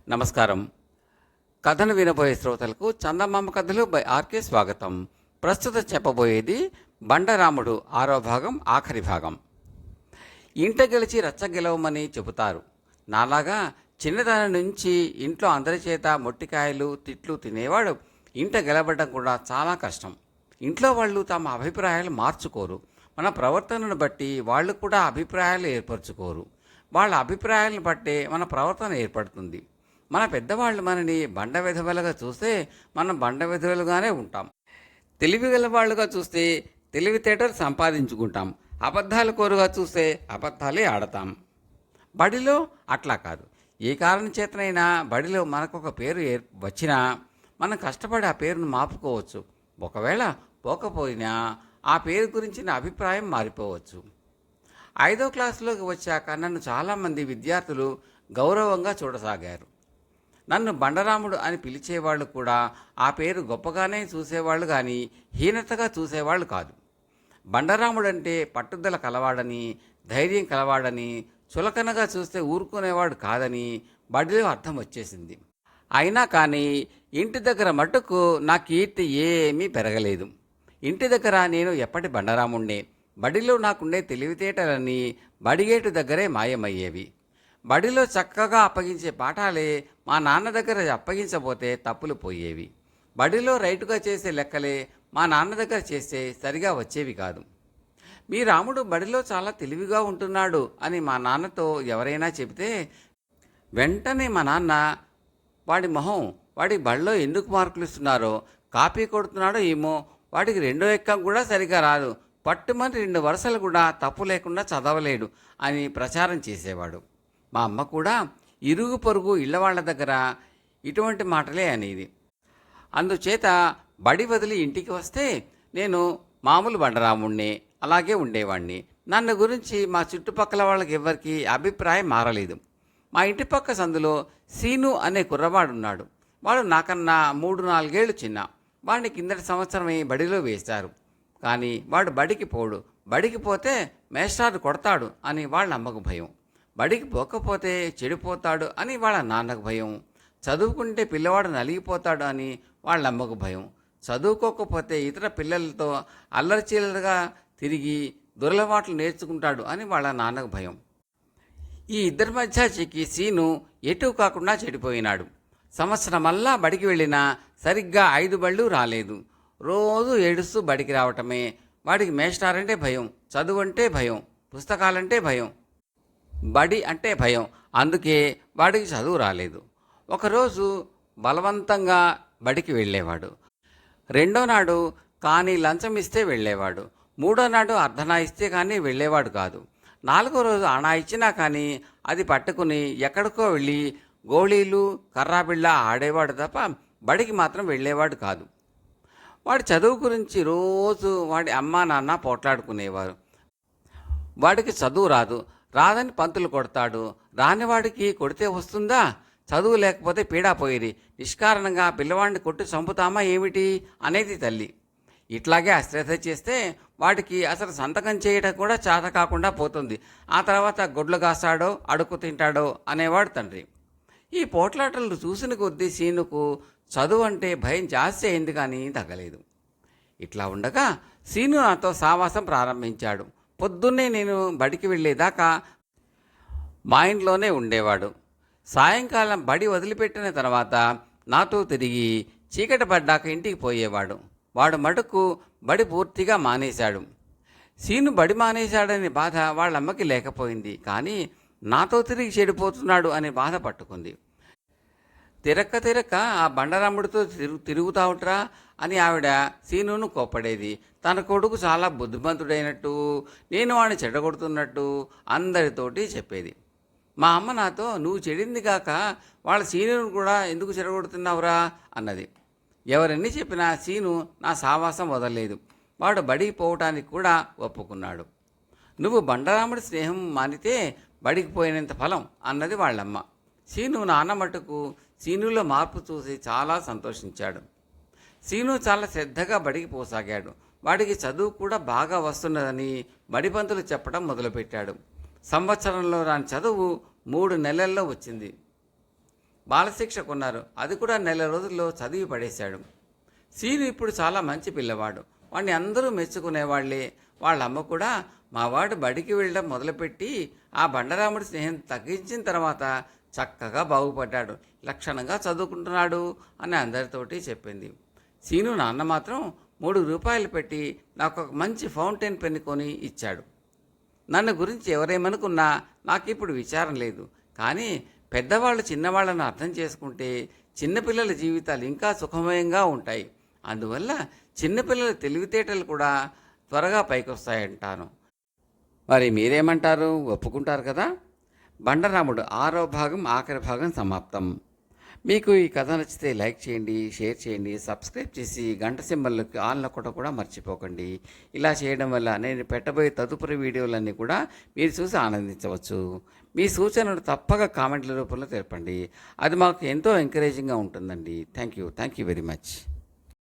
నమస్కారం. కథను వినబోయే శ్రోతలకు చందమామ కథలు బై ఆర్కే స్వాగతం. ప్రస్తుతం చెప్పబోయేది బండరాముడు 6వ భాగం, ఆఖరి భాగం. ఇంట గెలిచి రచ్చ గెలవమని చెబుతారు. నాలాగా చిన్నతనం నుంచి ఇంట్లో అందరి చేత మొట్టికాయలు తిట్లు తినేవాడు ఇంట గెలవడం కూడా చాలా కష్టం. ఇంట్లో వాళ్ళు తమ అభిప్రాయాలు మార్చుకోరు. మన ప్రవర్తనను బట్టి వాళ్ళు కూడా అభిప్రాయాలు ఏర్పరచుకోరు. వాళ్ళ అభిప్రాయాలను బట్టే మన ప్రవర్తన ఏర్పడుతుంది. మన పెద్దవాళ్ళు మనని బండ విధవలుగా చూస్తే మనం బండ విధవలుగానే ఉంటాం. తెలివిగల వాళ్ళుగా చూస్తే తెలివితేటలు సంపాదించుకుంటాం. అబద్ధాలు కోరుగా చూస్తే అబద్ధాలే ఆడతాం. బడిలో అట్లా కాదు. ఏ కారణం చేతనైనా బడిలో మనకొక పేరు వచ్చినా మనం కష్టపడి ఆ పేరును మాపుకోవచ్చు. ఒకవేళ పోకపోయినా ఆ పేరు గురించిన అభిప్రాయం మారిపోవచ్చు. 5వ క్లాసులోకి వచ్చాక నన్ను చాలామంది విద్యార్థులు గౌరవంగా చూడసాగారు. నన్ను బండరాముడు అని పిలిచేవాళ్ళు కూడా ఆ పేరు గొప్పగానే చూసేవాళ్ళు కానీ హీనతగా చూసేవాళ్ళు కాదు. బండరాముడు అంటే పట్టుదల కలవాడని, ధైర్యం కలవాడని, చులకనగా చూస్తే ఊరుకునేవాడు కాదని బడిలో అర్థం వచ్చేసింది. అయినా కానీ ఇంటి దగ్గర మట్టుకు నా కీర్తి ఏమీ పెరగలేదు. ఇంటి దగ్గర నేను ఎప్పటి బండరాముణ్ణే. బడిలో నాకుండే తెలివితేటలన్నీ బడిగేటు దగ్గరే మాయమయ్యేవి. బడిలో చక్కగా అప్పగించే పాఠాలే మా నాన్న దగ్గర అప్పగించబోతే తప్పులు పోయేవి. బడిలో రైటుగా చేసే లెక్కలే మా నాన్న దగ్గర చేస్తే సరిగా వచ్చేవి కాదు. మీ రాముడు బడిలో చాలా తెలివిగా ఉంటున్నాడు అని మా నాన్నతో ఎవరైనా చెబితే వెంటనే మా నాన్న వాడి మొహం, వాడి బడిలో ఎందుకు మార్కులు ఇస్తున్నారో, కాపీ కొడుతున్నాడో ఏమో, వాడికి 2వ ఎక్కం కూడా సరిగా రాదు, పట్టుమని 2 వరుసలు కూడా తప్పు లేకుండా చదవలేడు అని ప్రచారం చేసేవాడు. మా అమ్మ కూడా ఇరుగు పొరుగు ఇళ్లవాళ్ల దగ్గర ఇటువంటి మాటలే అనేది. అందుచేత బడి వదిలి ఇంటికి వస్తే నేను మామూలు బండరాముణ్ణే అలాగే ఉండేవాణ్ణి. నన్ను గురించి మా చుట్టుపక్కల వాళ్ళకి ఎవరికి అభిప్రాయం మారలేదు. మా ఇంటి పక్క సందులో సీను అనే కుర్రవాడున్నాడు. వాడు నాకన్నా 3-4 ఏళ్ళు చిన్న. వాడిని కిందటి సంవత్సరమే బడిలో వేశారు. కానీ వాడు బడికి పోడు. బడికి పోతే మేస్టారు కొడతాడు అని వాళ్ళ అమ్మకు భయం. బడికి పోకపోతే చెడిపోతాడు అని వాళ్ళ నాన్నకు భయం. చదువుకుంటే పిల్లవాడు నలిగిపోతాడు అని వాళ్ళ అమ్మకు భయం. చదువుకోకపోతే ఇతర పిల్లలతో అల్లరిచీలగా తిరిగి దురలవాట్లు నేర్చుకుంటాడు అని వాళ్ళ నాన్నకు భయం. ఈ ఇద్దరి మధ్య చిక్కి సీను ఎటు కాకుండా చెడిపోయినాడు. సంవత్సరమల్లా బడికి వెళ్ళినా సరిగ్గా 5 బళ్ళు రాలేదు. రోజు ఏడుస్తూ బడికి రావటమే. వాడికి మేస్టారంటే భయం, చదువు అంటే భయం, పుస్తకాలంటే భయం, బడి అంటే భయం. అందుకే వాడికి చదువు రాలేదు. ఒకరోజు బలవంతంగా బడికి వెళ్ళేవాడు. 2వ నాడు కానీ లంచం ఇస్తే వెళ్ళేవాడు. 3వ నాడు అర్ధనా ఇస్తే కానీ వెళ్ళేవాడు కాదు. 4వ రోజు అణా ఇచ్చినా కానీ అది పట్టుకుని ఎక్కడికో వెళ్ళి గోళీలు కర్రాబిళ్ళ ఆడేవాడు తప్ప బడికి మాత్రం వెళ్ళేవాడు కాదు. వాడి చదువు గురించి రోజు వాడి అమ్మా నాన్న పోట్లాడుకునేవారు. వాడికి చదువు రాదని పంతులు కొడతాడు. రానివాడికి కొడితే వస్తుందా? చదువు లేకపోతే పీడా పోయేది. నిష్కారణంగా పిల్లవాడిని కొట్టి చంపుతామా ఏమిటి అనేది తల్లి. ఇట్లాగే అశ్రద్ధ చేస్తే వాడికి అసలు సంతకం చేయడం కూడా చేత కాకుండా పోతుంది. ఆ తర్వాత గొడ్లు కాస్తాడో అడుక్కు తింటాడో అనేవాడు తండ్రి. ఈ పోట్లాటలు చూసిన కొద్దీ సీనుకు చదువు అంటే భయం జాస్తి అయింది కానీ తగ్గలేదు. ఇట్లా ఉండగా సీను నాతో సావాసం ప్రారంభించాడు. పొద్దున్నే నేను బడికి వెళ్ళేదాకా మా ఇంట్లోనే ఉండేవాడు. సాయంకాలం బడి వదిలిపెట్టిన తర్వాత నాతో తిరిగి చీకటి పడ్డాక ఇంటికి పోయేవాడు. వాడు మటుకు బడి పూర్తిగా మానేశాడు. సీను బడి మానేశాడనే బాధ వాళ్ళమ్మకి లేకపోయింది. కానీ నాతో తిరిగి చెడిపోతున్నాడు అనే బాధ పట్టుకుంది. తిరక్క ఆ బండరాముడితో తిరుగుతావుట్రా అని ఆవిడ సీనును కోప్పడేది. తన కొడుకు చాలా బుద్ధిమంతుడైనట్టు, నేను వాడిని చెడగొడుతున్నట్టు అందరితోటి చెప్పేది. మా అమ్మ నాతో నువ్వు చెడింది కాక వాళ్ళ సీనును కూడా ఎందుకు చెడగొడుతున్నావురా అన్నది. ఎవరన్నీ చెప్పినా సీను నా సావాసం వదలలేదు. వాడు బడికి పోవటానికి కూడా ఒప్పుకున్నాడు. నువ్వు బండరాముడి స్నేహం మానితే బడికి పోయినంత ఫలం అన్నది వాళ్ళమ్మ. సీను నాన్న మటుకు సీనులో మార్పు చూసి చాలా సంతోషించాడు. సీను చాలా శ్రద్ధగా బడికి పోసాగాడు. వాడికి చదువు కూడా బాగా వస్తున్నదని బడిపంతులు చెప్పడం మొదలుపెట్టాడు. సంవత్సరంలో రాని చదువు 3 నెలల్లో వచ్చింది. బాలశిక్ష కొన్నారు. అది కూడా నెల రోజుల్లో చదివి పడేశాడు. సీను ఇప్పుడు చాలా మంచి పిల్లవాడు. వాడిని అందరూ మెచ్చుకునేవాళ్లే. వాళ్ళ అమ్మ కూడా మావాడు బడికి వెళ్ళడం మొదలుపెట్టి ఆ బండరాముడి స్నేహం తగ్గించిన తర్వాత చక్కగా బాగుపడ్డాడు, లక్షణంగా చదువుకుంటున్నాడు అని అందరితోటి చెప్పింది. సీను నాన్న మాత్రం 3 రూపాయలు పెట్టి నాకు ఒక మంచి ఫౌంటైన్ పెన్ కొని ఇచ్చాడు. నన్ను గురించి ఎవరేమనుకున్నా నాకు ఇప్పుడు విచారం లేదు. కానీ పెద్దవాళ్ళు చిన్నవాళ్ళను అర్థం చేసుకుంటే చిన్నపిల్లల జీవితాలు ఇంకా సుఖమయంగా ఉంటాయి. అందువల్ల చిన్నపిల్లల తెలివితేటలు కూడా త్వరగా పైకొస్తాయంటాను. మరి మీరేమంటారు? ఒప్పుకుంటారు కదా? బండరాముడు 6వ భాగం ఆఖరి భాగం సమాప్తం. మీకు ఈ కథ నచ్చితే లైక్ చేయండి, షేర్ చేయండి, సబ్స్క్రైబ్ చేసి గంట సింబల్కి ఆన్ నొక్కడం కూడా మర్చిపోకండి. ఇలా చేయడం వల్ల నేను పెట్టబోయే తదుపరి వీడియోలన్నీ కూడా మీరు చూసి ఆనందించవచ్చు. మీ సూచనలు తప్పక కామెంట్ల రూపంలో తెలపండి. అది మాకు ఎంతో ఎంకరేజింగ్గా ఉంటుందండి. Thank you very much.